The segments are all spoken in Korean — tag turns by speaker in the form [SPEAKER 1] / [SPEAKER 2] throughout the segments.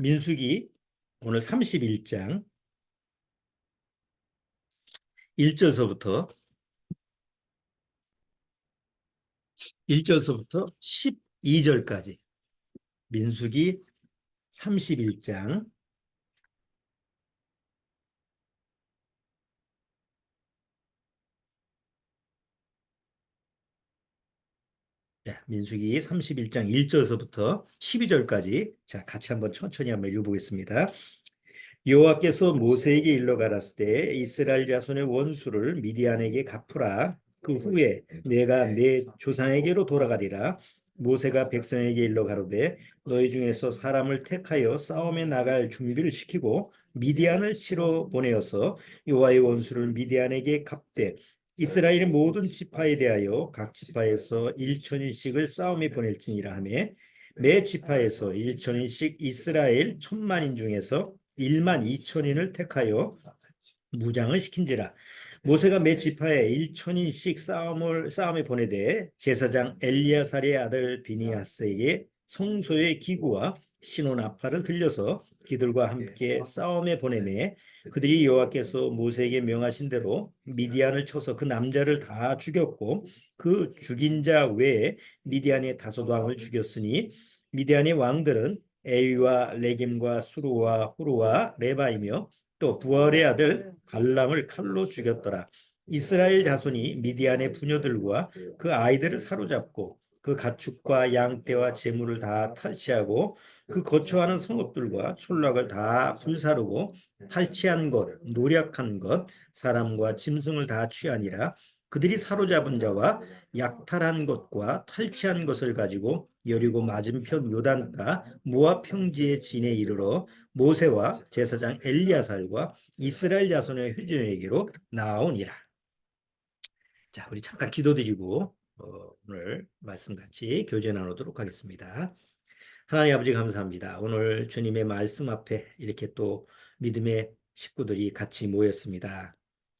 [SPEAKER 1] 민수기 오늘 31장 1절서부터 1절서부터 12절까지 민수기 31장 민수기 31장 1절서부터 12절까지 같이 한번 천천히 한번 읽어보겠습니다. 여호와께서 모세에게 일러 가라사대 이스라엘 자손의 원수를 미디안에게 갚으라. 그 후에 내가 내 조상에게로 돌아가리라. 모세가 백성에게 일러 가로되 너희 중에서 사람을 택하여 싸움에 나갈 준비를 시키고 미디안을 치러 보내어서 여호와의 원수를 미디안에게 갚되 이스라엘의 모든 지파에 대하여 각 지파에서 1천인씩을 싸움에 보낼지니라 하며 매 지파에서 1천인씩 이스라엘 1,000만인 중에서 1만 2천인을 택하여 무장을 시킨지라. 모세가 매 지파에 1천인씩 싸움에 보내되 제사장 엘리야살의 아들 비니하스에게 성소의 기구와 신혼아파를 들려서 그들과 함께 싸움에 보내매 그들이 여호와께서 모세에게 명하신 대로 미디안을 쳐서 그 남자를 다 죽였고 그 죽인 자 외에 미디안의 다섯 왕을 죽였으니 미디안의 왕들은 에위와 레김과 수루와 후루와 레바이며 또 부얼의 아들 발람을 칼로 죽였더라. 이스라엘 자손이 미디안의 부녀들과 그 아이들을 사로잡고 그 가축과 양떼와 재물을 다 탈취하고 그 거처하는 성읍들과 촌락을 다 불사르고 탈취한 것, 노력한 것, 사람과 짐승을 다 취하니라. 그들이 사로잡은 자와 약탈한 것과 탈취한 것을 가지고 여리고 맞은편 요단가 모압 평지의 진에 이르러 모세와 제사장 엘리야살과 이스라엘 자손의 회중에게로 나아오니라. 자, 우리 잠깐 기도드리고 오늘 말씀 같이 교제 나누도록 하겠습니다. 하나님 아버지 감사합니다. 오늘 주님의 말씀 앞에 이렇게 또 믿음의 식구들이 같이 모였습니다.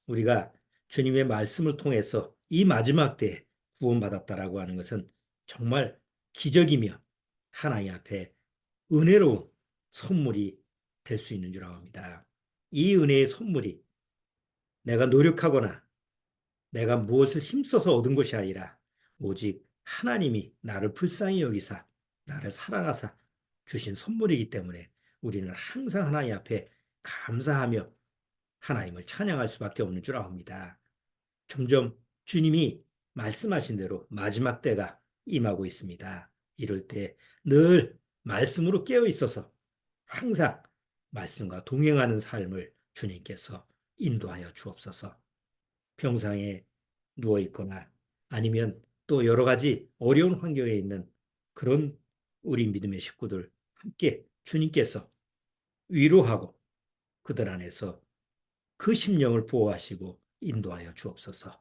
[SPEAKER 1] 우리가 주님의 말씀을 통해서 이 마지막 때에 구원받았다라고 하는 것은 정말 기적이며 하나님 앞에 은혜로운 선물이 될 수 있는 줄 압니다. 이 은혜의 선물이 내가 노력하거나 내가 무엇을 힘써서 얻은 것이 아니라 오직 하나님이 나를 불쌍히 여기사 나를 사랑하사 주신 선물이기 때문에 우리는 항상 하나님 앞에 감사하며 하나님을 찬양할 수밖에 없는 줄 압니다. 점점 주님이 말씀하신 대로 마지막 때가 임하고 있습니다. 이럴 때 늘 말씀으로 깨어 있어서 항상 말씀과 동행하는 삶을 주님께서 인도하여 주옵소서. 평상에 누워 있거나 아니면 또 여러 가지 어려운 환경에 있는 그런 우리 믿음의 식구들 함께 주님께서 위로하고 그들 안에서 그 심령을 보호하시고 인도하여 주옵소서.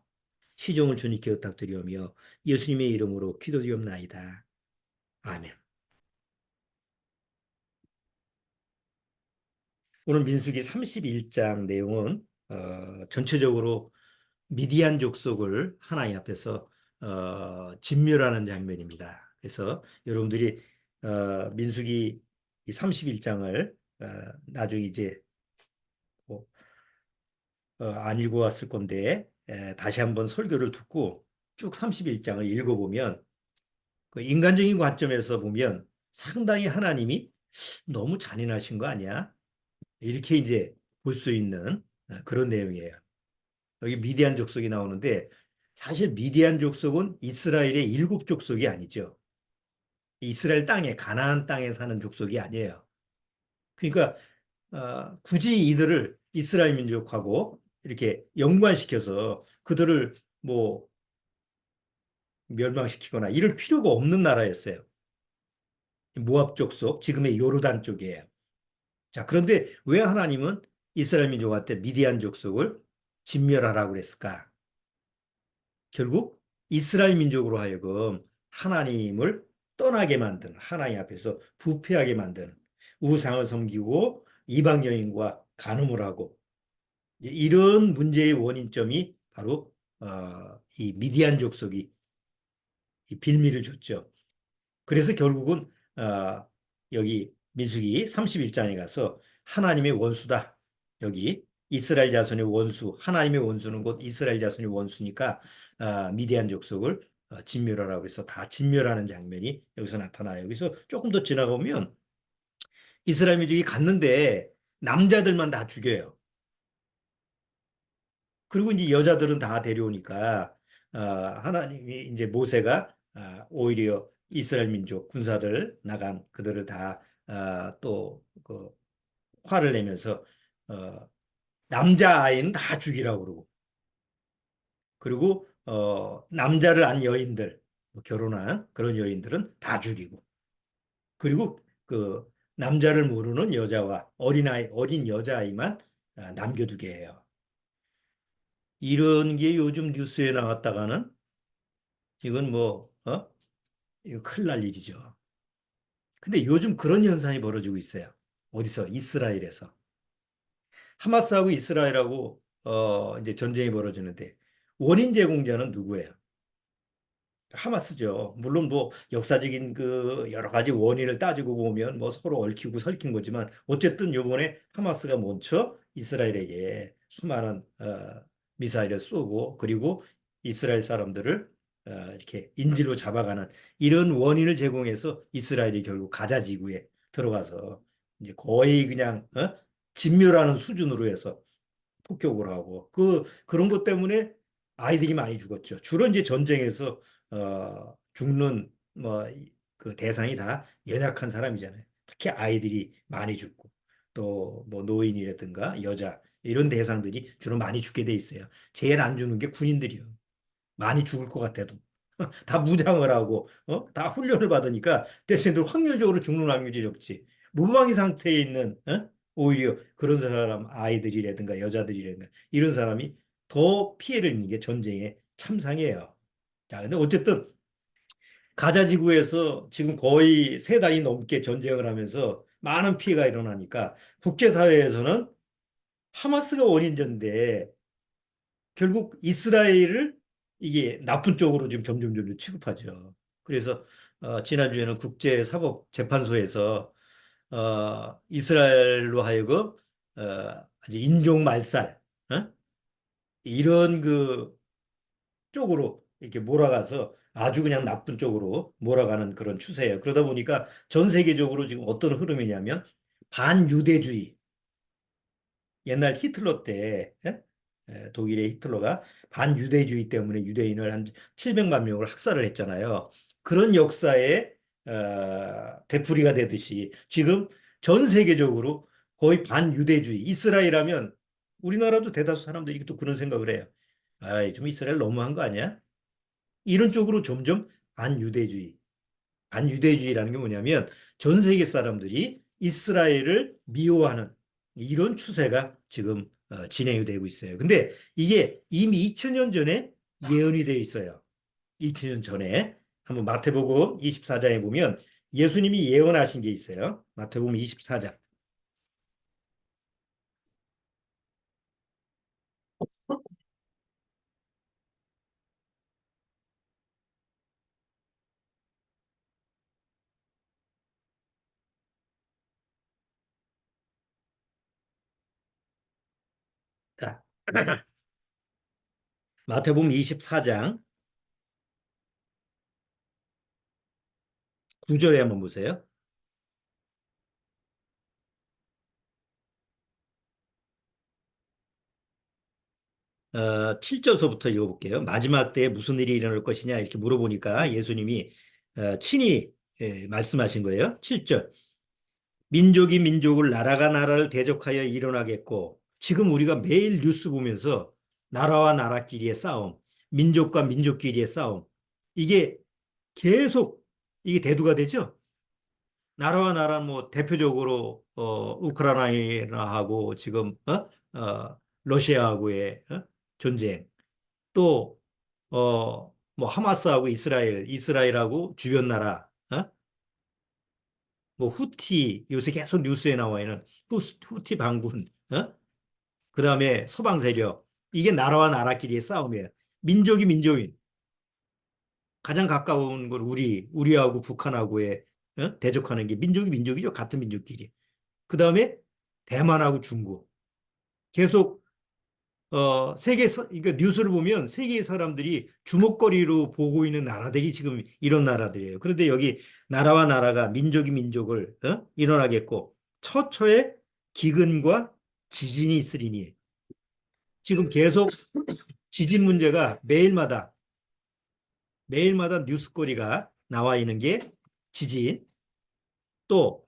[SPEAKER 1] 시종을 주님께 부탁드리오며 예수님의 이름으로 기도드리옵나이다. 아멘. 오늘 민수기 31장 내용은 전체적으로 미디안 족속을 하나님 앞에서 진멸하는 장면입니다. 그래서 여러분들이 민수기 31장을 나중에 이제 안 읽어왔을 건데 다시 한번 설교를 듣고 쭉 31장을 읽어보면 그 인간적인 관점에서 보면 상당히 하나님이 너무 잔인하신 거 아니야? 이렇게 이제 볼 수 있는 그런 내용이에요. 여기 미디안 족속이 나오는데 사실 미디안 족속은 이스라엘의 7족속이 아니죠. 이스라엘 땅에 가나안 땅에 사는 족속이 아니에요. 그러니까 굳이 이들을 이스라엘 민족하고 이렇게 연관시켜서 그들을 뭐 멸망시키거나 이럴 필요가 없는 나라였어요. 모압 족속, 지금의 요르단 쪽이에요. 자, 그런데 왜 하나님은 이스라엘 민족한테 미디안 족속을 진멸하라고 그랬을까? 결국 이스라엘 민족으로 하여금 하나님을 떠나게 만드는, 하나님 앞에서 부패하게 만드는, 우상을 섬기고 이방 여인과 간음을 하고 이런 문제의 원인점이 바로 이 미디안 족속이 이 빌미를 줬죠. 그래서 결국은 여기 민수기 31장에 가서 하나님의 원수다. 여기 이스라엘 자손의 원수, 하나님의 원수는 곧 이스라엘 자손의 원수니까 미디안 족속을 진멸하라고 해서 다 진멸하는 장면이 여기서 나타나요. 여기서 조금 더 지나가면 이스라엘 민족이 갔는데 남자들만 다 죽여요. 그리고 이제 여자들은 다 데려오니까 하나님이 이제 모세가 오히려 이스라엘 민족 군사들 나간 그들을 다 또 그 화를 내면서 남자 아이는 다 죽이라고 그러고 그리고 남자를 안 여인들 뭐 결혼한 그런 여인들은 다 죽이고 그리고 그 남자를 모르는 여자와 어린아이 어린 여자아이만 남겨두게 해요. 이런 게 요즘 뉴스에 나왔다가는 이건 뭐 이거 큰일 날 일이죠. 근데 요즘 그런 현상이 벌어지고 있어요. 어디서? 이스라엘에서. 하마스하고 이스라엘하고 이제 전쟁이 벌어지는데 원인 제공자는 누구예요? 하마스죠. 물론 뭐 역사적인 그 여러 가지 원인을 따지고 보면 뭐 서로 얽히고 설킨 거지만 어쨌든 요번에 하마스가 먼저 이스라엘에게 수많은 미사일을 쏘고 그리고 이스라엘 사람들을 이렇게 인질로 잡아가는 이런 원인을 제공해서 이스라엘이 결국 가자 지구에 들어가서 이제 거의 그냥 진멸하는 수준으로 해서 폭격을 하고 그런 것 때문에 아이들이 많이 죽었죠. 주로 이제 전쟁에서 죽는 뭐 그 대상이 다 연약한 사람이잖아요. 특히 아이들이 많이 죽고 또 뭐 노인이라든가 여자 이런 대상들이 주로 많이 죽게 돼 있어요. 제일 안 죽는 게 군인들이요. 많이 죽을 것 같아도 다 무장을 하고 다 훈련을 받으니까 대신에 확률적으로 죽는 확률이 적지. 무방위 상태에 있는 오히려 그런 사람 아이들이라든가 여자들이라든가 이런 사람이 더 피해를 입는 게 전쟁의 참상이에요. 자, 근데 어쨌든 가자 지구에서 지금 거의 세 달이 넘게 전쟁을 하면서 많은 피해가 일어나니까 국제사회에서는 하마스가 원인자인데 결국 이스라엘을 이게 나쁜 쪽으로 지금 점점 취급하죠. 그래서 지난주에는 국제사법재판소에서 이스라엘로 하여금 아주 인종 말살 이런 그 쪽으로 이렇게 몰아가서 아주 그냥 나쁜 쪽으로 몰아가는 그런 추세예요. 그러다 보니까 전 세계적으로 지금 어떤 흐름이냐면 반유대주의 옛날 히틀러 때 독일의 히틀러가 반유대주의 때문에 유대인을 한 700만 명을 학살을 했잖아요. 그런 역사의 되풀이가 되듯이 지금 전 세계적으로 거의 반유대주의 이스라엘 하면 우리나라도 대다수 사람들이 또 그런 생각을 해요. 아이, 좀 이스라엘 너무한 거 아니야? 이런 쪽으로 점점 반유대주의 반유대주의라는 게 뭐냐면 전 세계 사람들이 이스라엘을 미워하는 이런 추세가 지금 진행이 되고 있어요. 근데 이게 이미 2000년 전에 예언이 되어 있어요. 2000년 전에 한번 마태복음 24장에 보면 예수님이 예언하신 게 있어요. 마태복음 24장. 자, 마태복음 24장 9절에 한번 보세요. 7절서부터 읽어볼게요. 마지막 때에 무슨 일이 일어날 것이냐 이렇게 물어보니까 예수님이 친히 말씀하신 거예요. 7절. 민족이 민족을 나라가 나라를 대적하여 일어나겠고 지금 우리가 매일 뉴스 보면서 나라와 나라끼리의 싸움, 민족과 민족끼리의 싸움 이게 계속 이게 대두가 되죠. 나라와 나라는 뭐 대표적으로 우크라이나하고 지금 러시아하고의 전쟁 또 뭐 하마스하고 이스라엘하고 주변 나라 뭐 후티 요새 계속 뉴스에 나와 있는 후티 반군 그다음에 서방 세력 이게 나라와 나라끼리의 싸움이에요. 민족이 민족인 가장 가까운 걸 우리하고 북한하고의 대적하는 게 민족이 민족이죠. 같은 민족끼리. 그 다음에 대만하고 중국. 계속 그러니까 뉴스를 보면 세계의 사람들이 주목거리로 보고 있는 나라들이 지금 이런 나라들이에요. 그런데 여기 나라와 나라가 민족이 민족을 일어나겠고 처처에 기근과 지진이 있으리니 지금 계속 지진 문제가 매일마다 뉴스거리가 나와 있는 게 지진 또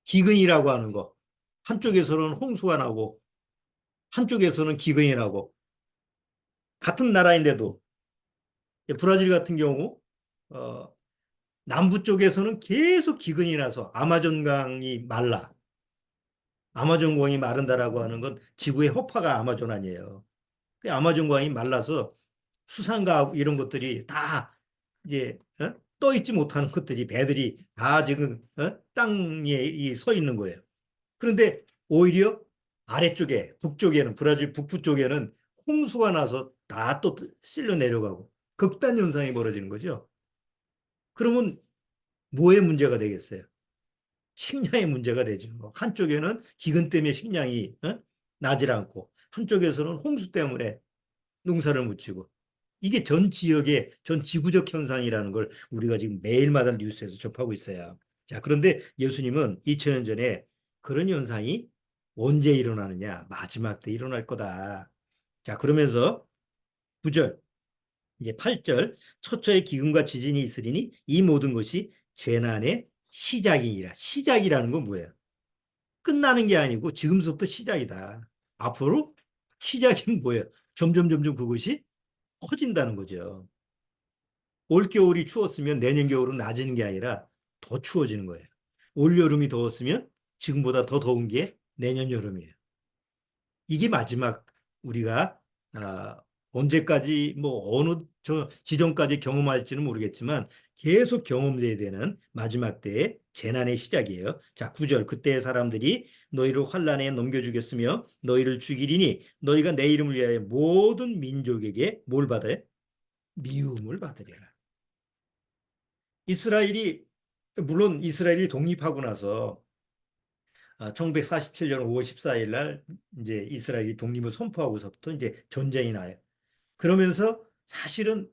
[SPEAKER 1] 기근이라고 하는 거 한쪽에서는 홍수가 나고 한쪽에서는 기근이 나고 같은 나라인데도 브라질 같은 경우 어, 남부 쪽에서는 계속 기근이 나서 아마존강이 말라. 아마존강이 마른다라고 하는 건 지구의 허파가 아마존 아니에요. 그 아마존강이 말라서 수상가 이런 것들이 다 이제 떠 있지 못하는 것들이 배들이 다 지금 땅에 서 있는 거예요. 그런데 오히려 아래쪽에 북쪽에는 브라질 북부 쪽에는 홍수가 나서 다 또 쓸려 내려가고 극단 현상이 벌어지는 거죠. 그러면 뭐의 문제가 되겠어요? 식량의 문제가 되죠. 한쪽에는 기근 때문에 식량이 나질 않고 한쪽에서는 홍수 때문에 농사를 못 지고 이게 전 지역의 전 지구적 현상이라는 걸 우리가 지금 매일마다 뉴스에서 접하고 있어요. 자, 그런데 예수님은 2000년 전에 그런 현상이 언제 일어나느냐? 마지막 때 일어날 거다. 자, 그러면서 9절, 이제 8절, 초초의 기근과 지진이 있으리니 이 모든 것이 재난의 시작이니라. 시작이라는 건 뭐예요? 끝나는 게 아니고 지금부터 시작이다. 앞으로 시작이 뭐예요? 점점 그것이 커진다는 거죠. 올겨울이 추웠으면 내년 겨울은 낮은 게 아니라 더 추워지는 거예요. 올여름이 더웠으면 지금보다 더 더운 게 내년 여름이에요. 이게 마지막 우리가 아, 언제까지 뭐 어느 저 지점까지 경험할지는 모르겠지만 계속 경험돼야 되는 마지막 때의 재난의 시작이에요. 자, 9절 그때의 사람들이 너희를 환란에 넘겨주겠으며 너희를 죽이리니 너희가 내 이름을 위하여 모든 민족에게 뭘 받아요? 미움을 받으리라. 이스라엘이 물론 이스라엘이 독립하고 나서 1947년 5월 14일 날 이제 이스라엘이 독립을 선포하고서부터 이제 전쟁이 나요. 그러면서 사실은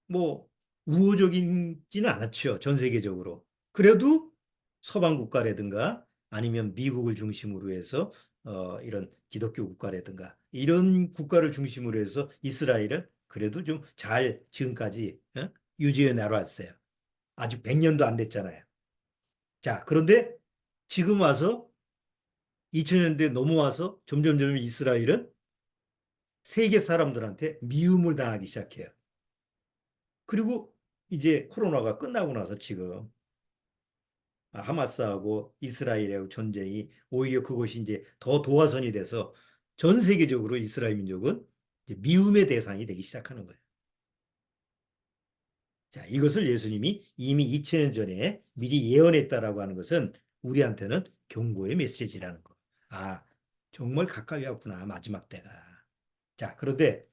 [SPEAKER 1] 뭐 우호적이지는 않았죠. 전 세계적으로. 그래도 서방 국가라든가 아니면 미국을 중심으로 해서 이런 기독교 국가라든가 이런 국가를 중심으로 해서 이스라엘은 그래도 좀 잘 지금까지 유지해 나왔어요. 아직 100년도 안 됐잖아요. 자, 그런데 지금 와서 2000년대 넘어와서 점점 이스라엘은 세계 사람들한테 미움을 당하기 시작해요. 그리고 이제 코로나가 끝나고 나서 지금 하마스하고 이스라엘의 전쟁이 오히려 그것이 이제 더 도화선이 돼서 전 세계적으로 이스라엘 민족은 이제 미움의 대상이 되기 시작하는 거예요. 자, 이것을 예수님이 이미 2000년 전에 미리 예언했다라고 하는 것은 우리한테는 경고의 메시지라는 거. 아, 정말 가까이 왔구나, 마지막 때가. 자, 그런데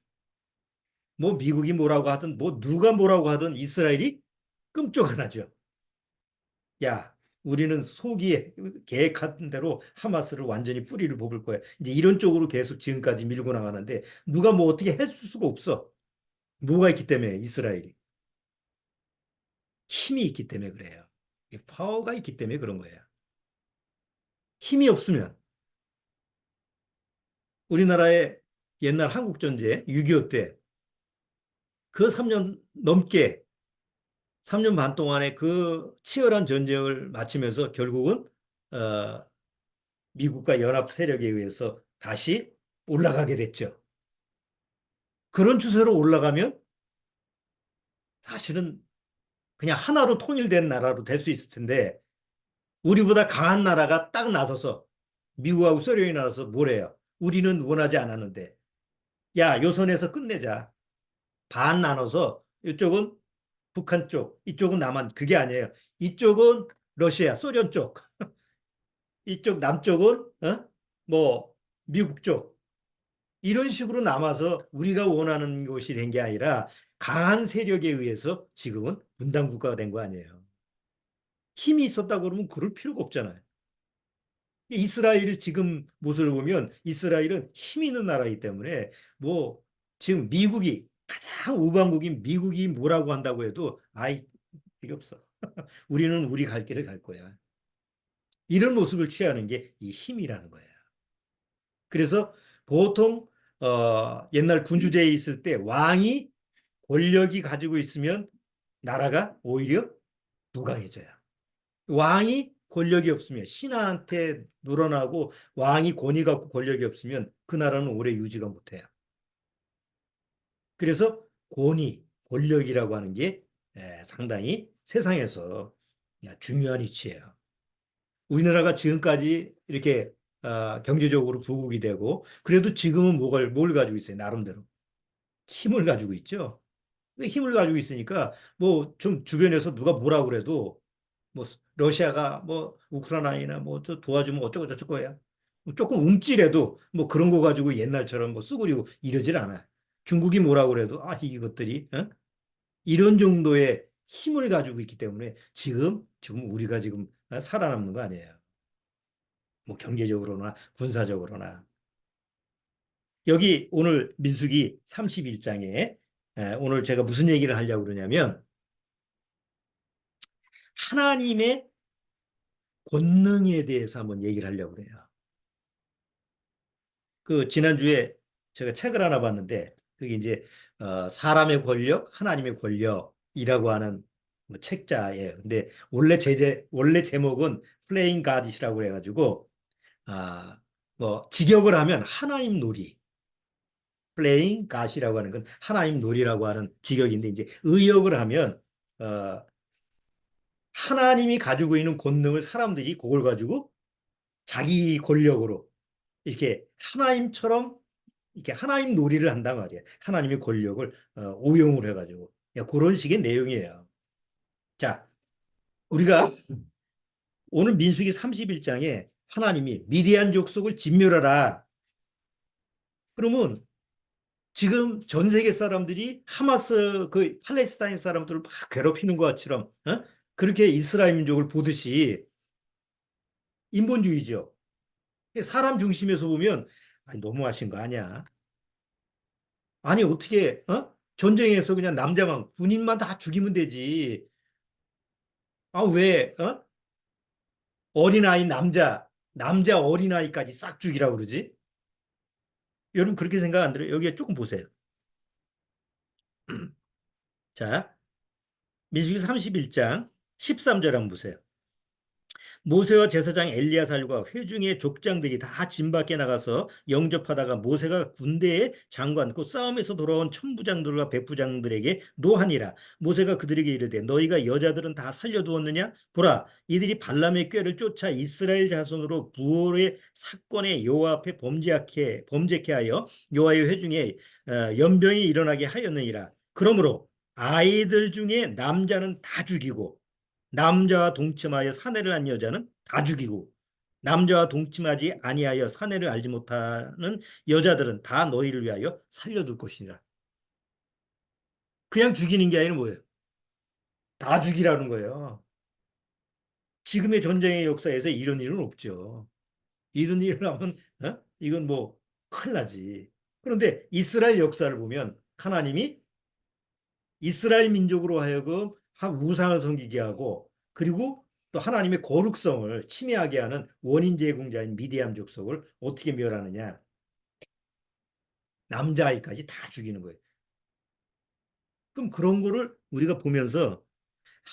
[SPEAKER 1] 뭐 미국이 뭐라고 하든 뭐 누가 뭐라고 하든 이스라엘이 끔찍 안 하죠. 야, 우리는 소기에 계획한 대로 하마스를 완전히 뿌리를 뽑을 거야. 이제 이런 쪽으로 계속 지금까지 밀고 나가는데 누가 뭐 어떻게 해줄 수가 없어. 뭐가 있기 때문에 이스라엘이 힘이 있기 때문에 그래요. 파워가 있기 때문에 그런 거예요. 힘이 없으면 우리나라의 옛날 한국 전쟁 6.25 때 그 3년 넘게 3년 반 동안의 그 치열한 전쟁을 마치면서 결국은 어, 미국과 연합 세력에 의해서 다시 올라가게 됐죠. 그런 추세로 올라가면 사실은 그냥 하나로 통일된 나라로 될 수 있을 텐데 우리보다 강한 나라가 딱 나서서 미국하고 소련이 나서서 뭐래요? 우리는 원하지 않았는데 야, 요선에서 끝내자. 반 나눠서 이쪽은 북한 쪽, 이쪽은 남한. 그게 아니에요. 이쪽은 러시아, 소련 쪽, 이쪽 남쪽은 뭐 미국 쪽. 이런 식으로 남아서 우리가 원하는 것이 된 게 아니라 강한 세력에 의해서 지금은 분단 국가가 된 거 아니에요. 힘이 있었다고 그러면 그럴 필요가 없잖아요. 이스라엘 지금 모습을 보면 이스라엘은 힘 있는 나라이기 때문에 뭐 지금 미국이 가장 우방국인 미국이 뭐라고 한다고 해도 아이 필요 없어. 우리는 우리 갈 길을 갈 거야. 이런 모습을 취하는 게 이 힘이라는 거예요. 그래서 보통 옛날 군주제에 있을 때 왕이 권력이 가지고 있으면 나라가 오히려 무강해져요. 왕이 권력이 없으면 신하한테 늘어나고 왕이 권위 갖고 권력이 없으면 그 나라는 오래 유지가 못해요. 그래서 권력이라고 하는 게 상당히 세상에서 중요한 이치예요. 우리나라가 지금까지 이렇게 경제적으로 부국이 되고 그래도 지금은 뭘 가지고 있어요? 나름대로 힘을 가지고 있죠. 힘을 가지고 있으니까 뭐 좀 주변에서 누가 뭐라 그래도 뭐 러시아가 뭐 우크라이나나 뭐 저 도와주면 어쩌고 저쩌고 해야 조금 움찔해도 뭐 그런 거 가지고 옛날처럼 뭐 쓰고리고 이러질 않아요. 중국이 뭐라 그래도 아 이것들이 이런 정도의 힘을 가지고 있기 때문에 지금 우리가 지금 살아남는 거 아니에요. 뭐 경제적으로나 군사적으로나. 여기 오늘 민수기 31장에 오늘 제가 무슨 얘기를 하려고 그러냐면 하나님의 권능에 대해서 한번 얘기를 하려고 그래요. 그 지난주에 제가 책을 하나 봤는데 그게 이제 사람의 권력, 하나님의 권력이라고 하는 뭐 책자예요. 근데 원래 제목은 Playing God이라고 해가지고 뭐 직역을 하면 하나님 놀이, Playing God이라고 하는 건 하나님 놀이라고 하는 직역인데 이제 의역을 하면 어, 하나님이 가지고 있는 권능을 사람들이 그걸 가지고 자기 권력으로 이렇게 하나님처럼 이렇게 하나님 놀이를 한단 말이에요. 하나님의 권력을 오용을 해가지고 그런 식의 내용이에요. 자, 우리가 오늘 민수기 31장에 하나님이 미디안 족속을 진멸하라. 그러면 지금 전 세계 사람들이 하마스 그 팔레스타인 사람들을 막 괴롭히는 것처럼 그렇게 이스라엘 민족을 보듯이 인본주의죠. 사람 중심에서 보면 아니, 너무하신 거 아니야. 아니 어떻게 전쟁에서 그냥 남자만 군인만 다 죽이면 되지. 아 왜 어린아이 남자 어린아이까지 싹 죽이라고 그러지? 여러분 그렇게 생각 안 들어요? 여기에 조금 보세요. 자, 민수기 31장 13절 한번 보세요. 모세와 제사장 엘리야살과 회중의 족장들이 다 진 밖에 나가서 영접하다가 모세가 군대의 장관 그 싸움에서 돌아온 천부장들과 백부장들에게 노하니라. 모세가 그들에게 이르되 너희가 여자들은 다 살려두었느냐? 보라 이들이 발람의 꾀를 쫓아 이스라엘 자손으로 부올의 사건에 여호와 앞에 범죄케 하여 여호와의 회중에 연병이 일어나게 하였느니라. 그러므로 아이들 중에 남자는 다 죽이고 남자와 동침하여 사내를 한 여자는 다 죽이고 남자와 동침하지 아니하여 사내를 알지 못하는 여자들은 다 너희를 위하여 살려둘 것이니라. 그냥 죽이는 게 아니라 뭐예요? 다 죽이라는 거예요. 지금의 전쟁의 역사에서 이런 일은 없죠. 이런 일을 하면 이건 뭐 큰일 나지. 그런데 이스라엘 역사를 보면 하나님이 이스라엘 민족으로 하여금 우상을 섬기게 하고 그리고 또 하나님의 거룩성을 침해하게 하는 원인 제공자인 미디안 족속을 어떻게 멸하느냐. 남자아이까지 다 죽이는 거예요. 그럼 그런 거를 우리가 보면서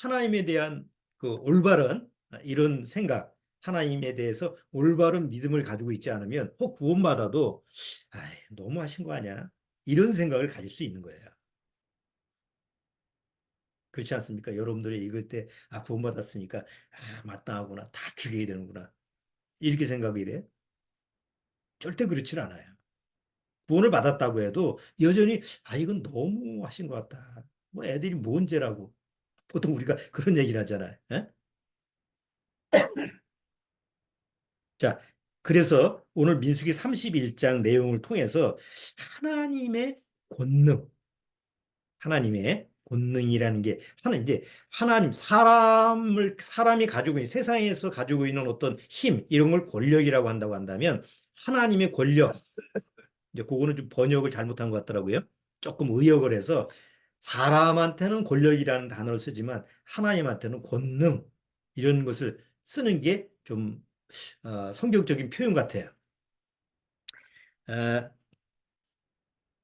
[SPEAKER 1] 하나님에 대한 그 올바른 이런 생각, 하나님에 대해서 올바른 믿음을 가지고 있지 않으면 혹 구원받아도 너무 하신 거 아니야? 이런 생각을 가질 수 있는 거예요. 그렇지 않습니까? 여러분들이 읽을 때, 구원받았으니까, 마땅하구나. 다 죽여야 되는구나. 이렇게 생각이 돼? 절대 그렇지 않아요. 구원을 받았다고 해도 여전히, 이건 너무 하신 것 같다. 뭐 애들이 뭔 죄라고. 보통 우리가 그런 얘기를 하잖아요. 에? 자, 그래서 오늘 민수기 31장 내용을 통해서 하나님의 권능, 하나님의 권능이라는 게 이제 하나님 사람이 가지고 있는 세상에서 가지고 있는 어떤 힘 이런 걸 권력이라고 한다고 한다면 하나님의 권력 이제 그거는 좀 번역을 잘못한 것 같더라고요. 조금 의역을 해서 사람한테는 권력이라는 단어를 쓰지만 하나님한테는 권능 이런 것을 쓰는 게 좀 성경적인 표현 같아요. 어,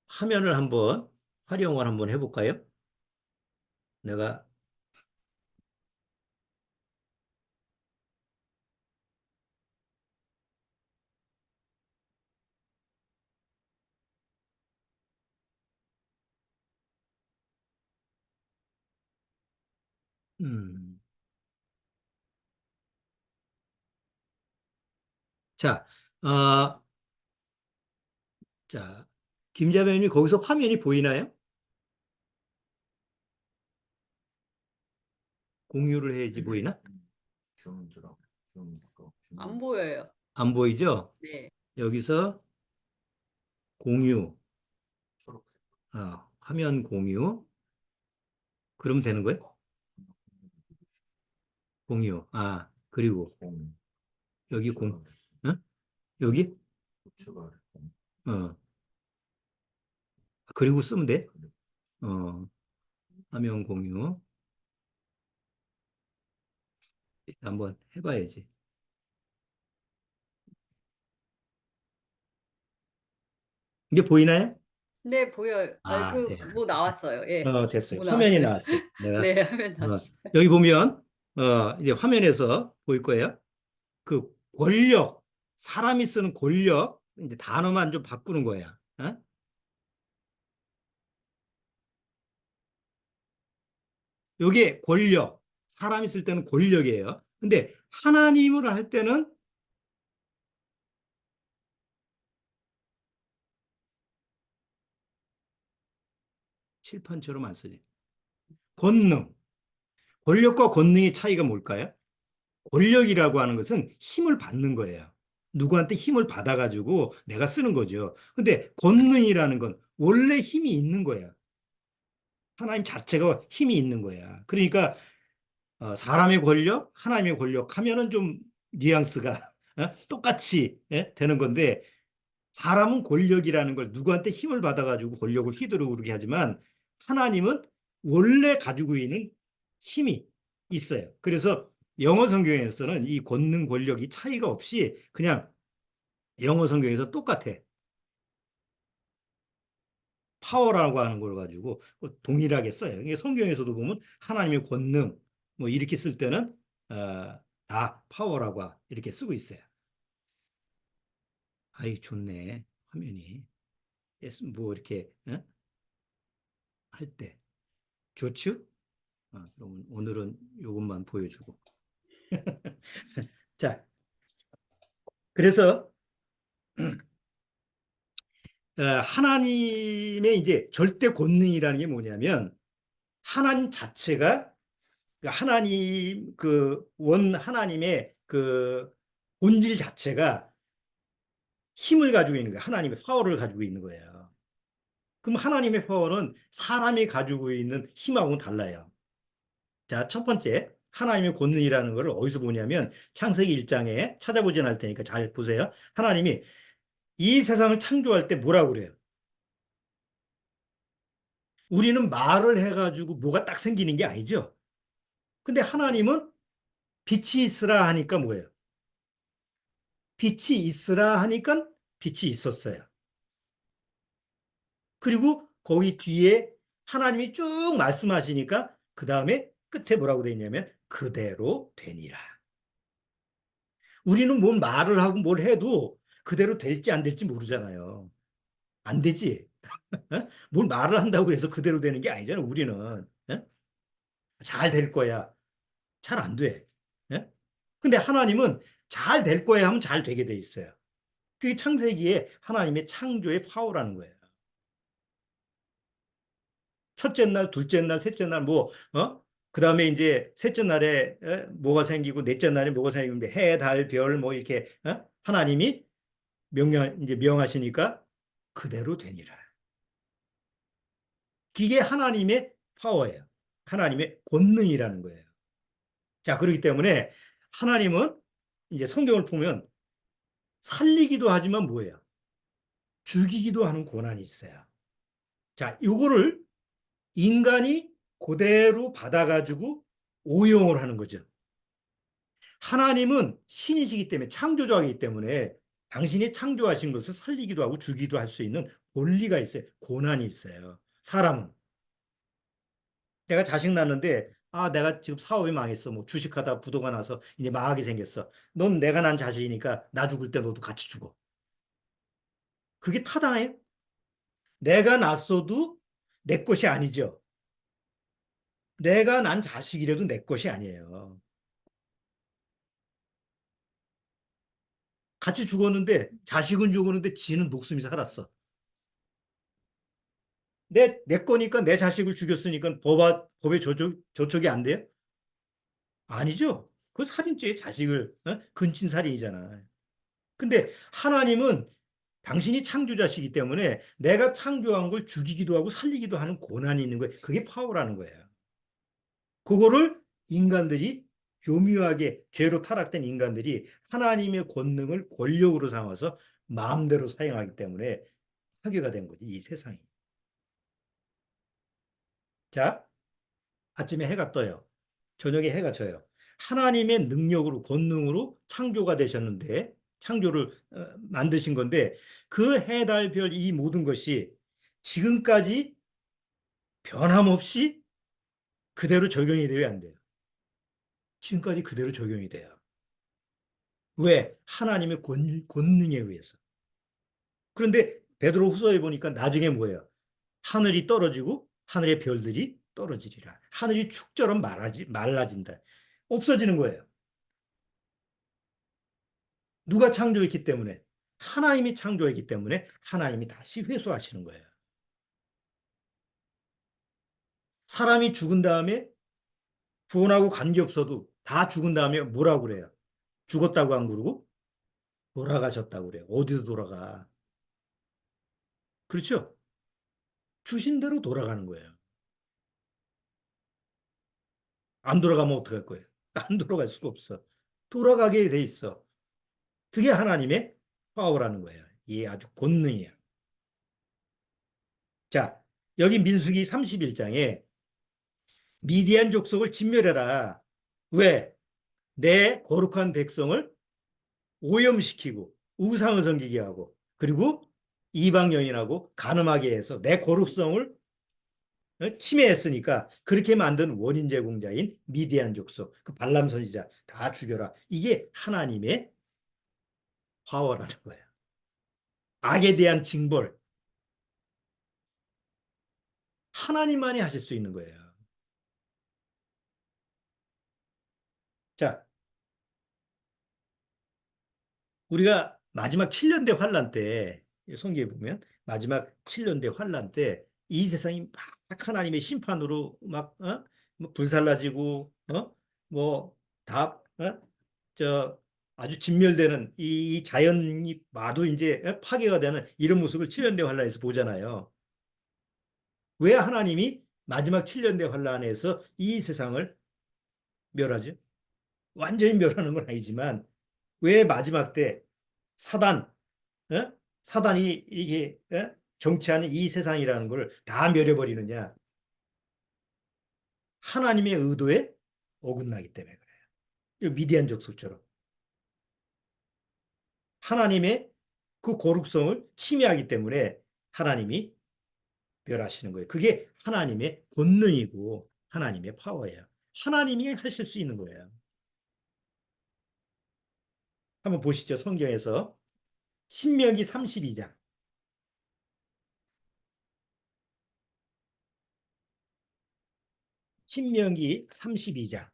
[SPEAKER 1] 화면을 한번 활용을 한번 해볼까요? 내가 음, 자, 어, 자, 김자매님 거기서 화면이 보이나요? 공유를 해야지 보이나?
[SPEAKER 2] 줌 들어.
[SPEAKER 3] 안 보여요.
[SPEAKER 1] 안 보이죠?
[SPEAKER 3] 네.
[SPEAKER 1] 여기서 공유,
[SPEAKER 2] 초록색.
[SPEAKER 1] 화면 공유. 그러면 되는 거예요? 공유. 그리고
[SPEAKER 2] 공.
[SPEAKER 1] 여기
[SPEAKER 2] 우측
[SPEAKER 1] 어? 여기?
[SPEAKER 2] 우측 아래 공.
[SPEAKER 1] 어, 그리고 쓰면 돼? 어, 화면 공유. 한번 해봐야지. 이게 보이나요?
[SPEAKER 3] 네, 보여요.
[SPEAKER 1] 네.
[SPEAKER 3] 뭐 나왔어요. 예.
[SPEAKER 1] 됐어요.
[SPEAKER 3] 뭐
[SPEAKER 1] 화면이
[SPEAKER 3] 나왔어요.
[SPEAKER 1] 나왔어요. 내가,
[SPEAKER 3] 네, 화면 나왔어요.
[SPEAKER 1] 여기 보면, 이제 화면에서 보일 거예요. 그 권력, 사람이 쓰는 권력, 이제 단어만 좀 바꾸는 거야. 어? 요게 권력, 사람이 쓸 때는 권력이에요. 근데 하나님을 할 때는 칠판처럼 안 쓰지. 권능. 권력과 권능의 차이가 뭘까요? 권력이라고 하는 것은 힘을 받는 거예요. 누구한테 힘을 받아가지고 내가 쓰는 거죠. 근데 권능이라는 건 원래 힘이 있는 거야. 하나님 자체가 힘이 있는 거야. 그러니까 사람의 권력, 하나님의 권력 하면은 좀 뉘앙스가 똑같이 되는 건데 사람은 권력이라는 걸 누구한테 힘을 받아가지고 권력을 휘두르게 하지만 하나님은 원래 가지고 있는 힘이 있어요. 그래서 영어 성경에서는 이 권능 권력이 차이가 없이 그냥 영어 성경에서 똑같아. 파워라고 하는 걸 가지고 동일하게 써요. 이게 성경에서도 보면 하나님의 권능 뭐 이렇게 쓸 때는 다 파워라고 이렇게 쓰고 있어요. 아이 좋네 화면이 뭐 이렇게 할 때 좋죠? 그럼 오늘은 이것만 보여주고 자 그래서 하나님의 이제 절대 권능이라는 게 뭐냐면 하나님 자체가 하나님 그 원 하나님의 그 본질 자체가 힘을 가지고 있는 거예요. 하나님의 파워를 가지고 있는 거예요. 그럼 하나님의 파워는 사람이 가지고 있는 힘하고는 달라요. 자, 첫 번째 하나님의 권능이라는 것을 어디서 보냐면 창세기 1장에 찾아보진 않을 테니까 잘 보세요. 하나님이 이 세상을 창조할 때 뭐라고 그래요? 우리는 말을 해가지고 뭐가 딱 생기는 게 아니죠. 근데 하나님은 빛이 있으라 하니까 뭐예요? 빛이 있으라 하니까 빛이 있었어요. 그리고 거기 뒤에 하나님이 쭉 말씀하시니까 그 다음에 끝에 뭐라고 되어 있냐면 그대로 되니라. 우리는 뭔 말을 하고 뭘 해도 그대로 될지 안 될지 모르잖아요. 안 되지. 뭘 말을 한다고 해서 그대로 되는 게 아니잖아요. 우리는. 잘 될 거야. 잘 안 돼. 근데 하나님은 잘 될 거야 하면 잘 되게 돼 있어요. 그게 창세기에 하나님의 창조의 파워라는 거예요. 첫째 날, 둘째 날, 셋째 날, 그 다음에 이제 셋째 날에 뭐가 생기고, 넷째 날에 뭐가 생기는데, 해, 달, 별, 뭐 이렇게, 하나님이 이제 명하시니까 그대로 되니라. 이게 하나님의 파워예요. 하나님의 권능이라는 거예요. 자, 그렇기 때문에 하나님은 이제 성경을 보면 살리기도 하지만 뭐예요? 죽이기도 하는 권한이 있어요. 자, 요거를 인간이 그대로 받아가지고 오용을 하는 거죠. 하나님은 신이시기 때문에 창조자이기 때문에 당신이 창조하신 것을 살리기도 하고 죽이기도 할 수 있는 권리가 있어요. 권한이 있어요. 사람은. 내가 자식 낳는데 내가 지금 사업이 망했어. 뭐 주식하다 부도가 나서 이제 망하게 생겼어. 넌 내가 난 자식이니까 나 죽을 때 너도 같이 죽어. 그게 타당해요? 내가 낳았어도 내 것이 아니죠. 내가 난 자식이라도 내 것이 아니에요. 같이 죽었는데 자식은 죽었는데 지는 목숨이 살았어. 내 거니까 내 자식을 죽였으니까 법에 저촉이 안 돼요? 아니죠. 그 살인죄의 자식을 근친 살인이잖아. 근데 하나님은 당신이 창조자시기 때문에 내가 창조한 걸 죽이기도 하고 살리기도 하는 권한이 있는 거예요. 그게 파워라는 거예요. 그거를 인간들이 교묘하게 죄로 타락된 인간들이 하나님의 권능을 권력으로 삼아서 마음대로 사용하기 때문에 파괴가 된 거지, 이 세상이. 자, 아침에 해가 떠요. 저녁에 해가 져요. 하나님의 능력으로, 권능으로 창조가 되셨는데, 창조를 만드신 건데, 그 해, 달, 별, 이 모든 것이 지금까지 변함없이 그대로 적용이 돼야 안 돼요. 지금까지 그대로 적용이 돼요. 왜? 하나님의 권능에 의해서. 그런데 베드로 후서에 보니까 나중에 뭐예요? 하늘이 떨어지고 하늘의 별들이 떨어지리라. 하늘이 축처럼 말라진다. 없어지는 거예요. 누가 창조했기 때문에? 하나님이 창조했기 때문에 하나님이 다시 회수하시는 거예요. 사람이 죽은 다음에 구원하고 관계없어도 다 죽은 다음에 뭐라고 그래요? 죽었다고 안 그러고 돌아가셨다고 그래요. 어디로 돌아가? 그렇죠? 주신 대로 돌아가는 거예요. 안 돌아가면 어떡할 거예요? 안 돌아갈 수가 없어. 돌아가게 돼 있어. 그게 하나님의 파워라는 거예요. 이게 아주 권능이야. 자, 여기 민수기 31장에 미디안 족속을 진멸해라. 왜? 내 거룩한 백성을 오염시키고 우상을 섬기게 하고 그리고 이방 여인하고 간음하게 해서 내 거룩성을 침해했으니까 그렇게 만든 원인 제공자인 미디안 족속, 그 발람 선지자 다 죽여라. 이게 하나님의 파워라는 거예요. 악에 대한 징벌 하나님만이 하실 수 있는 거예요. 자, 우리가 마지막 7년대 환란 때 성경에 보면 마지막 7년대 환란 때 이 세상이 막 하나님의 심판으로 막 뭐 불살라지고 뭐다 저 아주 진멸되는 이 자연이 마도 이제 파괴가 되는 이런 모습을 7년대 환란에서 보잖아요. 왜 하나님이 마지막 7년대 환란에서 이 세상을 멸하죠? 완전히 멸하는 건 아니지만 왜 마지막 때 사단, 어? 사단이 이게 정치하는 이 세상이라는 걸 다 멸해버리느냐? 하나님의 의도에 어긋나기 때문에 그래요. 미디안 족속처럼 하나님의 그 거룩성을 침해하기 때문에 하나님이 멸하시는 거예요. 그게 하나님의 권능이고 하나님의 파워예요. 하나님이 하실 수 있는 거예요. 한번 보시죠. 성경에서 신명기 32장. 신명기 32장.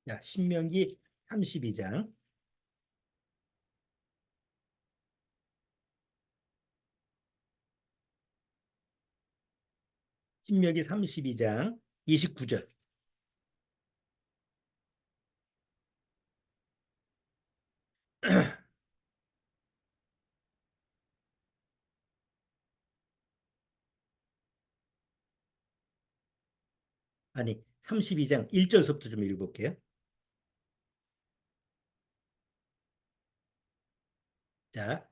[SPEAKER 1] 자, 신명기 32장. 신명기 32장 29절. 아니 32장 1절부터 좀 읽어볼게요. 자,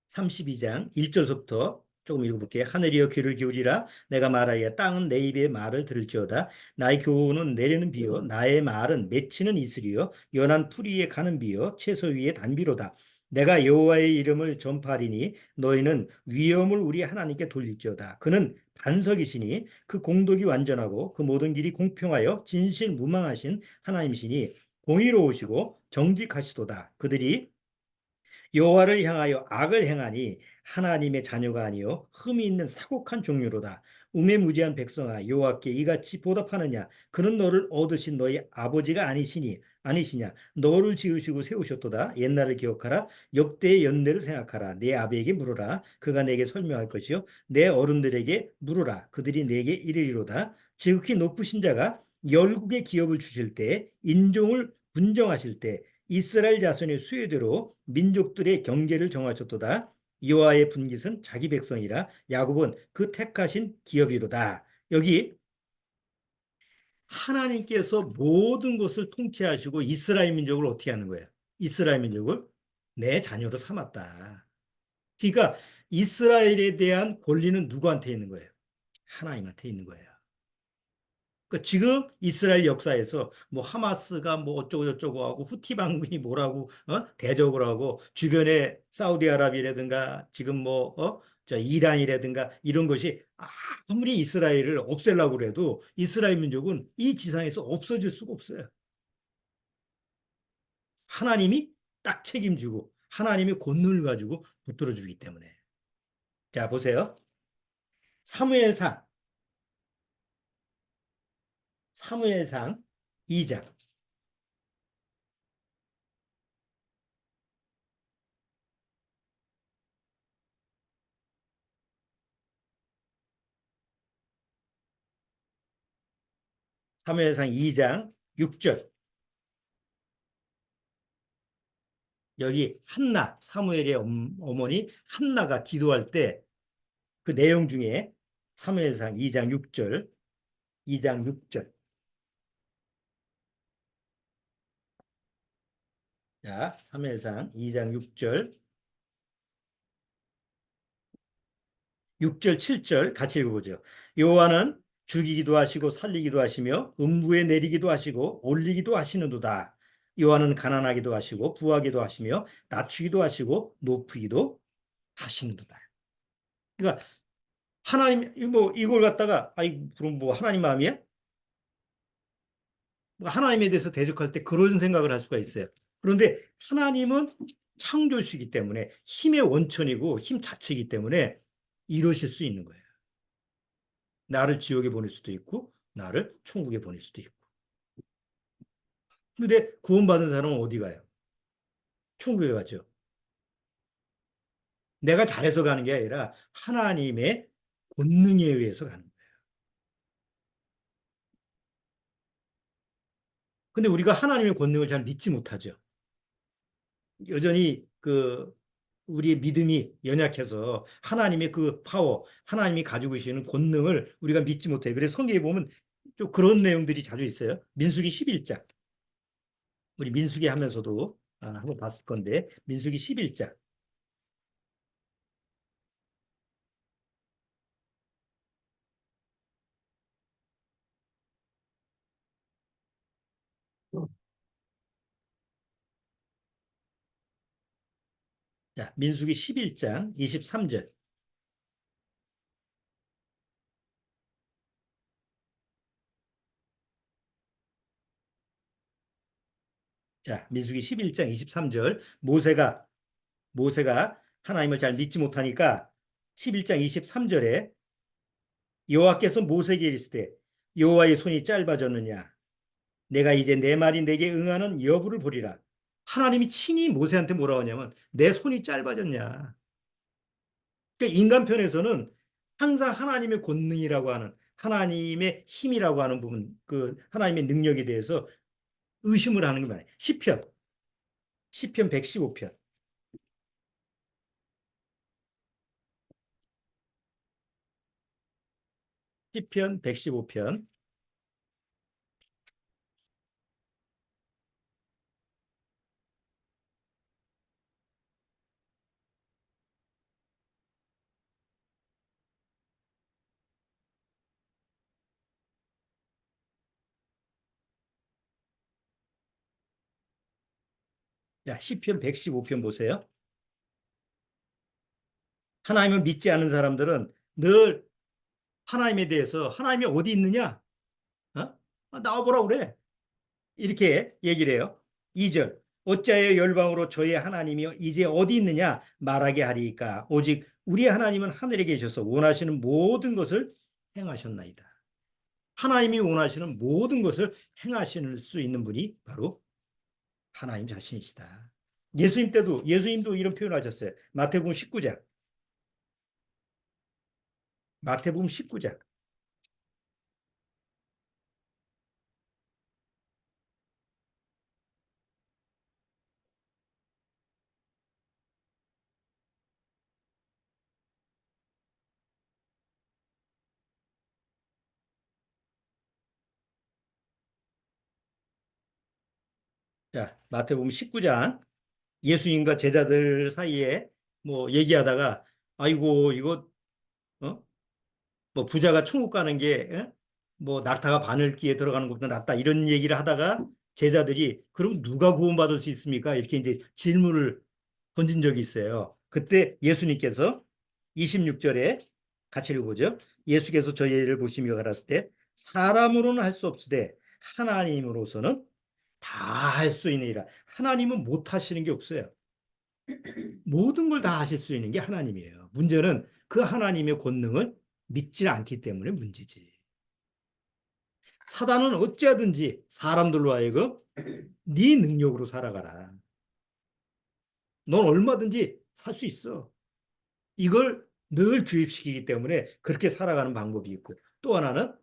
[SPEAKER 1] 32장 1절부터 조금 읽어볼게요. 하늘이여 귀를 기울이라 내가 말하리라. 땅은 내 입의 말을 들을지어다. 나의 교훈은 내리는 비요 나의 말은 맺히는 이슬이요 연한 풀 위에 가는 비요 채소 위에 단비로다. 내가 여호와의 이름을 전파하리니 너희는 위엄을 우리 하나님께 돌릴지어다. 그는 반석이시니 그 공덕이 완전하고 그 모든 길이 공평하여 진실무망하신 하나님이시니 공의로우시고 정직하시도다. 그들이 여호와를 향하여 악을 행하니 하나님의 자녀가 아니요 흠이 있는 사곡한 종류로다. 우매무지한 백성아 여호와께 이같이 보답하느냐. 그는 너를 얻으신 너희 아버지가 아니시냐. 너를 지으시고 세우셨도다. 옛날을 기억하라. 역대의 연례를 생각하라. 내 아비에게 물으라. 그가 내게 설명할 것이요 내 어른들에게 물으라. 그들이 내게 이르리로다. 지극히 높으신 자가 열국의 기업을 주실 때 인종을 분정하실 때 이스라엘 자손의 수요대로 민족들의 경계를 정하셨도다. 여호와의 분깃은 자기 백성이라 야곱은 그 택하신 기업이로다. 여기 하나님께서 모든 것을 통치하시고 이스라엘 민족을 어떻게 하는 거예요? 이스라엘 민족을 내 자녀로 삼았다. 그러니까 이스라엘에 대한 권리는 누구한테 있는 거예요? 하나님한테 있는 거예요. 그 지금 이스라엘 역사에서 뭐 하마스가 뭐 어쩌고 저쩌고 하고 후티 반군이 뭐라고 대적을 하고 주변에 사우디아라비아라든가 지금 저 이란이라든가 이런 것이 아무리 이스라엘을 없애려고 그래도 이스라엘 민족은 이 지상에서 없어질 수가 없어요. 하나님이 딱 책임지고 하나님의 권능을 가지고 붙들어 주기 때문에. 자, 보세요. 사무엘상 사무엘상 2장. 사무엘상 2장 6절. 여기 한나, 사무엘의 어머니 한나가 기도할 때 그 내용 중에 사무엘상 2장 6절, 2장 6절. 자, 사무엘상 2장 6절, 6절, 7절 같이 읽어보죠. 여호와는 죽이기도 하시고 살리기도 하시며 음부에 내리기도 하시고 올리기도 하시는도다. 여호와는 가난하기도 하시고 부하기도 하시며 낮추기도 하시고 높이기도 하시는도다. 그러니까 하나님 뭐 이걸 갖다가 그럼 뭐 하나님 마음이야? 하나님에 대해서 대적할 때 그런 생각을 할 수가 있어요. 그런데 하나님은 창조주시기 때문에 힘의 원천이고 힘 자체이기 때문에 이러실 수 있는 거예요. 나를 지옥에 보낼 수도 있고 나를 천국에 보낼 수도 있고. 근데 구원받은 사람은 어디 가요? 천국에 가죠. 내가 잘해서 가는 게 아니라 하나님의 권능에 의해서 가는 거예요. 근데 우리가 하나님의 권능을 잘 믿지 못하죠. 여전히 우리의 믿음이 연약해서 하나님의 그 파워, 하나님이 가지고 계시는 권능을 우리가 믿지 못해요. 그래서 성경에 보면 좀 그런 내용들이 자주 있어요. 민수기 11장. 우리 민수기 하면서도 한번 봤을 건데 민수기 11장. 자, 민수기 11장 23절. 자, 민수기 11장 23절. 모세가 하나님을 잘 믿지 못하니까 11장 23절에 여호와께서 모세에게 이르시되 여호와의 손이 짧아졌느냐 내가 이제 내 말이 내게 응하는 여부를 보리라. 하나님이 친히 모세한테 뭐라고 하냐면 내 손이 짧아졌냐. 그러니까 인간 편에서는 항상 하나님의 권능이라고 하는 하나님의 힘이라고 하는 부분, 그 하나님의 능력에 대해서 의심을 하는 게 많아요. 시편 115편. 시편 115편. 자, 시편 115편 보세요. 하나님을 믿지 않는 사람들은 늘 하나님에 대해서 하나님이 어디 있느냐? 어? 나와보라 그래. 이렇게 얘기를 해요. 2절. 어찌하여 열방으로 저의 하나님이 이제 어디 있느냐 말하게 하리이까. 오직 우리 하나님은 하늘에 계셔서 원하시는 모든 것을 행하셨나이다. 하나님이 원하시는 모든 것을 행하실 수 있는 분이 바로 하나님 자신이시다. 예수님도 이런 표현을 하셨어요. 마태복음 19장. 마태복음 19장. 자, 마태복음 19장. 예수님과 제자들 사이에 뭐 얘기하다가 아이고 이거 어? 뭐 부자가 천국 가는 게 뭐 낙타가 바늘기에 들어가는 것보다 낫다 이런 얘기를 하다가 제자들이 그럼 누가 구원받을 수 있습니까? 이렇게 이제 질문을 던진 적이 있어요. 그때 예수님께서 26절에 같이 읽어보죠. 예수께서 저희를 보시며 가라사대 때 사람으로는 할 수 없으되 하나님으로서는 다 할 수 있느니라. 하나님은 못 하시는 게 없어요. 모든 걸 다 하실 수 있는 게 하나님이에요. 문제는 그 하나님의 권능을 믿지 않기 때문에 문제지. 사단은 어찌하든지 사람들로 하여금 네 능력으로 살아가라. 넌 얼마든지 살 수 있어. 이걸 늘 주입시키기 때문에 그렇게 살아가는 방법이 있고 또 하나는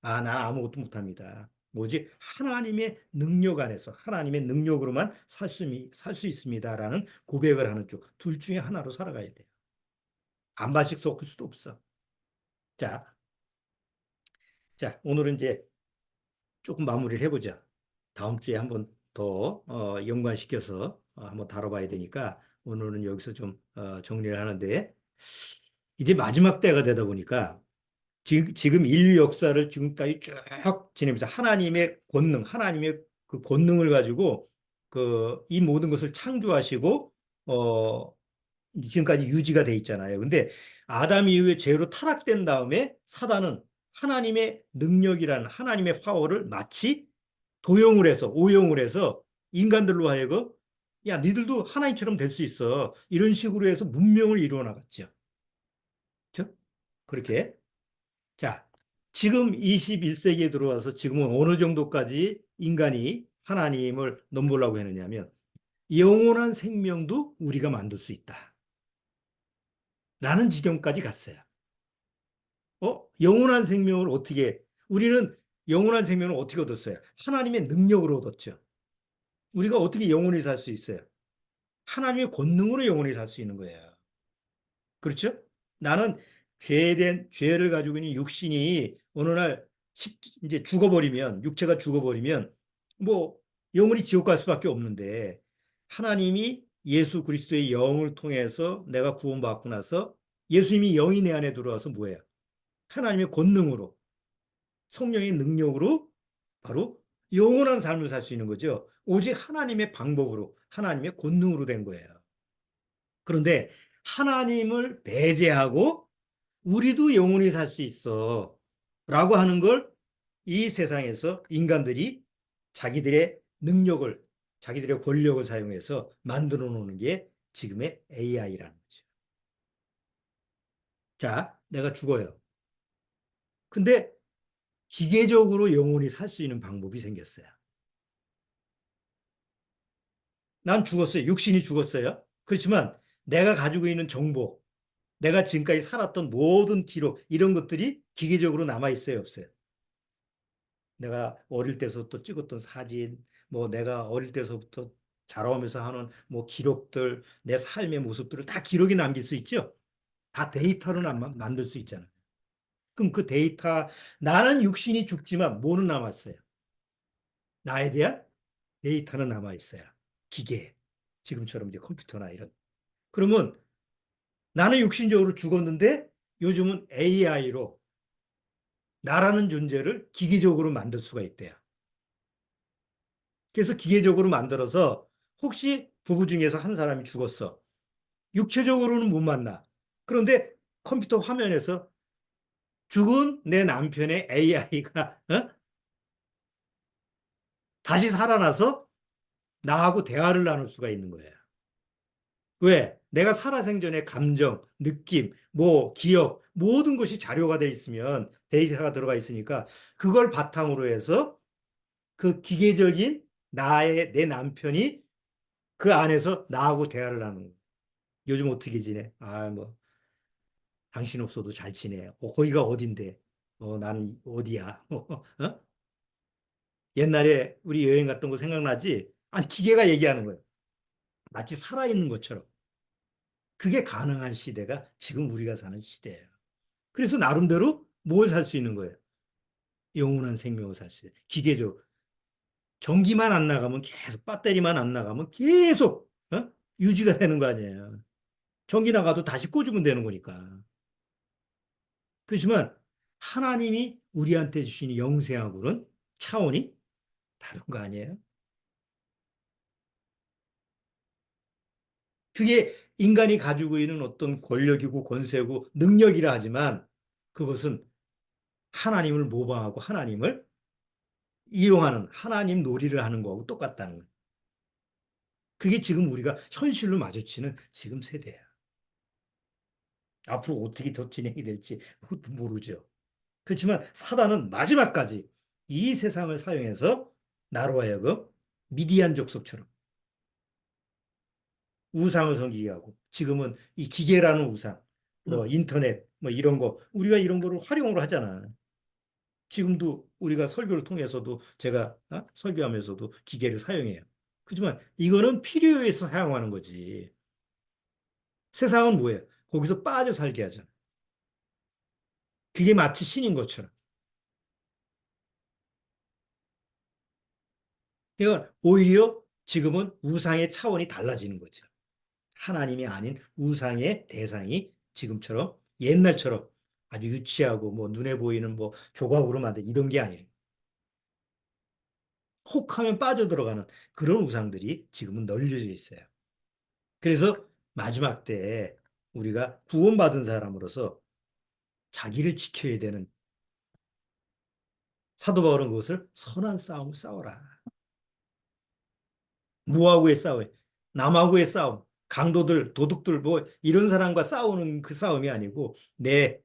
[SPEAKER 1] 난 아무것도 못합니다. 뭐지? 하나님의 능력 안에서 하나님의 능력으로만 살 수 있습니다라는 고백을 하는 쪽. 둘 중에 하나로 살아가야 돼요. 반반씩 섞을 수도 없어. 자, 오늘은 이제 조금 마무리를 해보자. 다음 주에 한번 더 연관시켜서 한번 다뤄봐야 되니까 오늘은 여기서 좀 정리를 하는데 이제 마지막 때가 되다 보니까 지금 인류 역사를 지금까지 쭉 지내면서 하나님의 권능, 하나님의 그 권능을 가지고 그 이 모든 것을 창조하시고 지금까지 유지가 돼 있잖아요. 근데 아담 이후에 죄로 타락된 다음에 사단은 하나님의 능력이라는 하나님의 파워를 마치 도용을 해서 오용을 해서 인간들로 하여금 야, 니들도 하나님처럼 될 수 있어. 이런 식으로 해서 문명을 이루어 나갔죠. 그렇죠? 그렇게. 자, 지금 21세기에 들어와서 지금은 어느 정도까지 인간이 하나님을 넘보려고 했느냐면 영원한 생명도 우리가 만들 수 있다. 라는 지경까지 갔어요. 영원한 생명을 우리는 영원한 생명을 어떻게 얻었어요? 하나님의 능력으로 얻었죠. 우리가 어떻게 영원히 살 수 있어요? 하나님의 권능으로 영원히 살 수 있는 거예요. 그렇죠? 나는 죄를 가지고 있는 육신이 어느 날 이제 죽어버리면, 육체가 죽어버리면, 뭐, 영원히 지옥 갈 수밖에 없는데, 하나님이 예수 그리스도의 영을 통해서 내가 구원받고 나서 예수님이 영이 내 안에 들어와서 뭐예요? 하나님의 권능으로, 성령의 능력으로 바로 영원한 삶을 살 수 있는 거죠. 오직 하나님의 방법으로, 하나님의 권능으로 된 거예요. 그런데 하나님을 배제하고 우리도 영원히 살 수 있어 라고 하는 걸 이 세상에서 인간들이 자기들의 능력을, 자기들의 권력을 사용해서 만들어 놓는 게 지금의 AI라는 거죠. 자, 내가 죽어요. 근데 기계적으로 영원히 살 수 있는 방법이 생겼어요. 난 죽었어요. 육신이 죽었어요. 그렇지만 내가 가지고 있는 정보, 내가 지금까지 살았던 모든 기록, 이런 것들이 기계적으로 남아있어요, 없어요? 내가 어릴 때서부터 찍었던 사진, 뭐 내가 어릴 때서부터 자라오면서 하는 뭐 기록들, 내 삶의 모습들을 다 기록이 남길 수 있죠? 다 데이터로 만들 수 있잖아요. 그럼 그 데이터, 나는 육신이 죽지만 뭐는 남았어요? 나에 대한 데이터는 남아있어요. 기계. 지금처럼 이제 컴퓨터나 이런. 그러면 나는 육신적으로 죽었는데 요즘은 AI로 나라는 존재를 기계적으로 만들 수가 있대요. 그래서 기계적으로 만들어서 혹시 부부 중에서 한 사람이 죽었어. 육체적으로는 못 만나. 그런데 컴퓨터 화면에서 죽은 내 남편의 AI가 다시 살아나서 나하고 대화를 나눌 수가 있는 거예요. 왜? 내가 살아생전의 감정, 느낌, 뭐 기억 모든 것이 자료가 돼 있으면 데이터가 들어가 있으니까 그걸 바탕으로 해서 그 기계적인 내 남편이 그 안에서 나하고 대화를 나누는 거예요. 요즘 어떻게 지내? 아, 뭐 당신 없어도 잘 지내. 거기가 어딘데? 나는 어디야? 어? 옛날에 우리 여행 갔던 거 생각나지? 아니, 기계가 얘기하는 거예요. 마치 살아있는 것처럼. 그게 가능한 시대가 지금 우리가 사는 시대예요. 그래서 나름대로 뭘 살 수 있는 거예요? 영원한 생명을 살 수 있어요. 기계적. 전기만 안 나가면 계속, 배터리만 안 나가면 계속 유지가 되는 거 아니에요. 전기 나가도 다시 꽂으면 되는 거니까. 그렇지만 하나님이 우리한테 주신 영생하고는 차원이 다른 거 아니에요? 그게 인간이 가지고 있는 어떤 권력이고 권세고 능력이라 하지만 그것은 하나님을 모방하고 하나님을 이용하는 하나님 놀이를 하는 거하고 똑같다는 거예요. 그게 지금 우리가 현실로 마주치는 지금 세대야. 앞으로 어떻게 더 진행이 될지 모르죠. 그렇지만 사단은 마지막까지 이 세상을 사용해서 나로 하여금 미디안 족속처럼 우상을 섬기게 하고 지금은 이 기계라는 우상, 뭐 인터넷, 뭐 이런 거 우리가 이런 거를 활용을 하잖아. 지금도 우리가 설교를 통해서도 제가 설교하면서도 기계를 사용해요. 그렇지만 이거는 필요에 의해서 사용하는 거지. 세상은 뭐예요? 거기서 빠져 살게 하잖아. 그게 마치 신인 것처럼. 그러니까 오히려 지금은 우상의 차원이 달라지는 거죠. 하나님이 아닌 우상의 대상이 지금처럼 옛날처럼 아주 유치하고 뭐 눈에 보이는 뭐 조각으로 만든 이런 게 아니에요. 혹하면 빠져들어가는 그런 우상들이 지금은 널려져 있어요. 그래서 마지막 때에 우리가 구원받은 사람으로서 자기를 지켜야 되는 사도 바울은 그것을 선한 싸움을 싸워라. 뭐하고의 싸움? 남하고의 싸움. 강도들, 도둑들 뭐 이런 사람과 싸우는 그 싸움이 아니고 내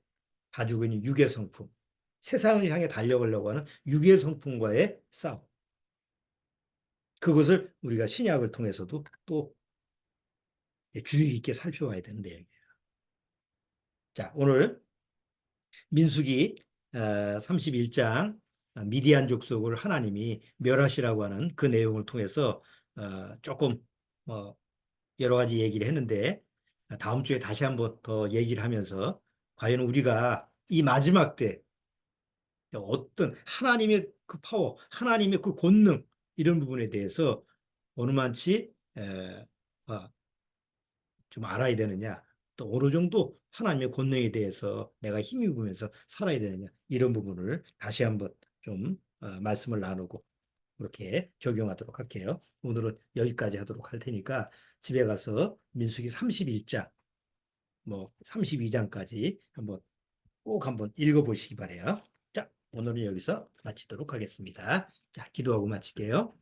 [SPEAKER 1] 가지고 있는 육의 성품. 세상을 향해 달려가려고 하는 육의 성품과의 싸움. 그것을 우리가 신약을 통해서도 또 주의 깊게 살펴봐야 되는 내용이에요. 자, 오늘 민수기 31장 미디안 족속을 하나님이 멸하시라고 하는 그 내용을 통해서 조금 여러 가지 얘기를 했는데 다음 주에 다시 한번 더 얘기를 하면서 과연 우리가 이 마지막 때 어떤 하나님의 그 파워, 하나님의 그 권능 이런 부분에 대해서 어느 만치 좀 알아야 되느냐, 또 어느 정도 하나님의 권능에 대해서 내가 힘입으면서 살아야 되느냐 이런 부분을 다시 한번 좀 말씀을 나누고 그렇게 적용하도록 할게요. 오늘은 여기까지 하도록 할 테니까 집에 가서 민수기 31장, 뭐 32장까지 꼭 한번 읽어보시기 바래요. 자, 오늘은 여기서 마치도록 하겠습니다. 자, 기도하고 마칠게요.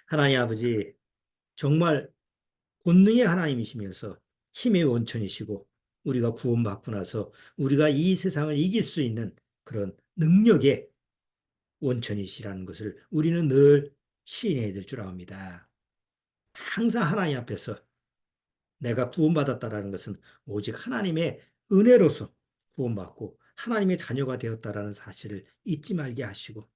[SPEAKER 1] 하나님 아버지, 정말 권능의 하나님이시면서 힘의 원천이시고 우리가 구원받고 나서 우리가 이 세상을 이길 수 있는 그런 능력의 원천이시라는 것을 우리는 늘 시인해야 될 줄 압니다. 항상 하나님 앞에서 내가 구원받았다라는 것은 오직 하나님의 은혜로서 구원받고 하나님의 자녀가 되었다라는 사실을 잊지 말게 하시고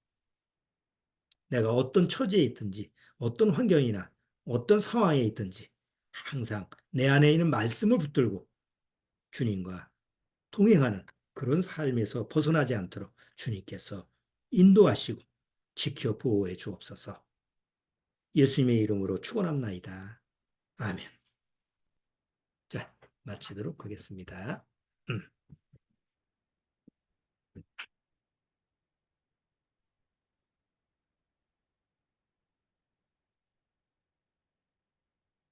[SPEAKER 1] 내가 어떤 처지에 있든지 어떤 환경이나 어떤 상황에 있든지 항상 내 안에 있는 말씀을 붙들고 주님과 동행하는 그런 삶에서 벗어나지 않도록 주님께서 인도하시고 지켜 보호해 주옵소서. 예수님의 이름으로 축원합나이다. 아멘. 자, 마치도록 하겠습니다.